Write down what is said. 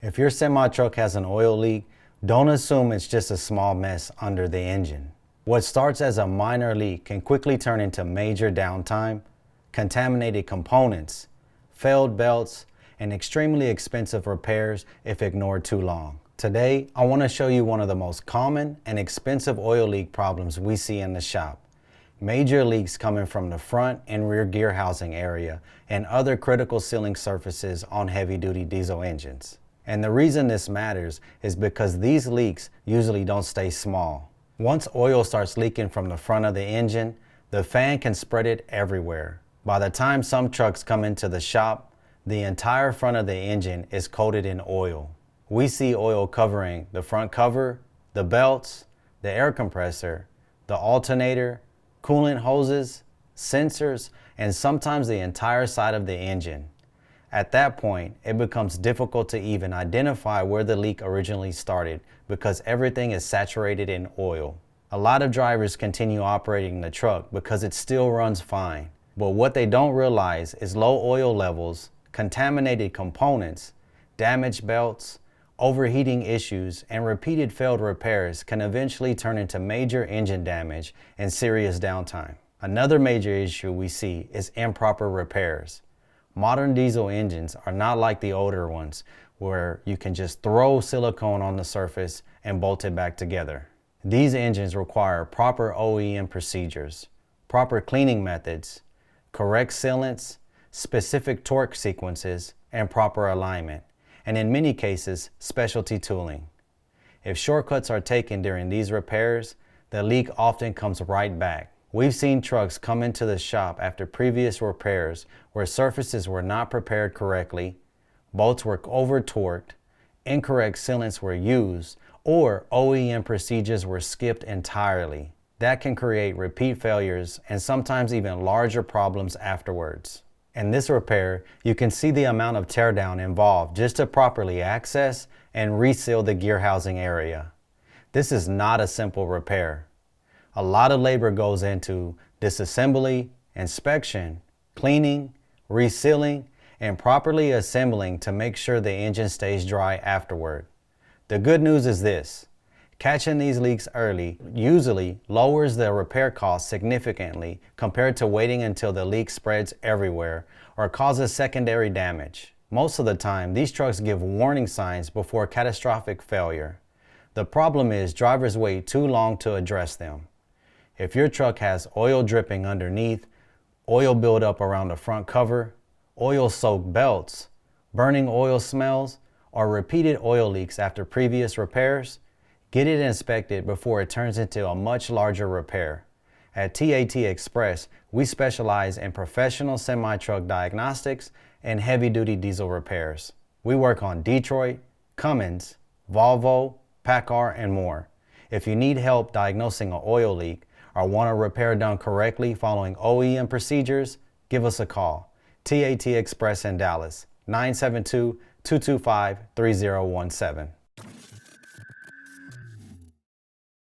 If your semi-truck has an oil leak, don't assume it's just a small mess under the engine. What starts as a minor leak can quickly turn into major downtime, contaminated components, failed belts, and extremely expensive repairs if ignored too long. Today, I want to show you one of the most common and expensive oil leak problems we see in the shop. Major leaks coming from the front and rear gear housing area and other critical sealing surfaces on heavy-duty diesel engines. And the reason this matters is because these leaks usually don't stay small. Once oil starts leaking from the front of the engine, the fan can spread it everywhere. By the time some trucks come into the shop, the entire front of the engine is coated in oil. We see oil covering the front cover, the belts, the air compressor, the alternator, coolant hoses, sensors, and sometimes the entire side of the engine. At that point, it becomes difficult to even identify where the leak originally started because everything is saturated in oil. A lot of drivers continue operating the truck because it still runs fine. But what they don't realize is low oil levels, contaminated components, damaged belts, overheating issues, and repeated failed repairs can eventually turn into major engine damage and serious downtime. Another major issue we see is improper repairs. Modern diesel engines are not like the older ones where you can just throw silicone on the surface and bolt it back together. These engines require proper OEM procedures, proper cleaning methods, correct sealants, specific torque sequences, and proper alignment, and in many cases, specialty tooling. If shortcuts are taken during these repairs, the leak often comes right back. We've seen trucks come into the shop after previous repairs where surfaces were not prepared correctly, bolts were over-torqued, incorrect sealants were used, or OEM procedures were skipped entirely. That can create repeat failures and sometimes even larger problems afterwards. In this repair, you can see the amount of teardown involved just to properly access and reseal the gear housing area. This is not a simple repair. A lot of labor goes into disassembly, inspection, cleaning, resealing, and properly assembling to make sure the engine stays dry afterward. The good news is this: catching these leaks early usually lowers the repair cost significantly compared to waiting until the leak spreads everywhere or causes secondary damage. Most of the time, these trucks give warning signs before catastrophic failure. The problem is drivers wait too long to address them. If your truck has oil dripping underneath, oil buildup around the front cover, oil-soaked belts, burning oil smells, or repeated oil leaks after previous repairs, get it inspected before it turns into a much larger repair. At TAT Express, we specialize in professional semi-truck diagnostics and heavy-duty diesel repairs. We work on Detroit, Cummins, Volvo, PACCAR, and more. If you need help diagnosing an oil leak or want a repair done correctly following OEM procedures, give us a call. TAT Express in Dallas, 972-225-3017.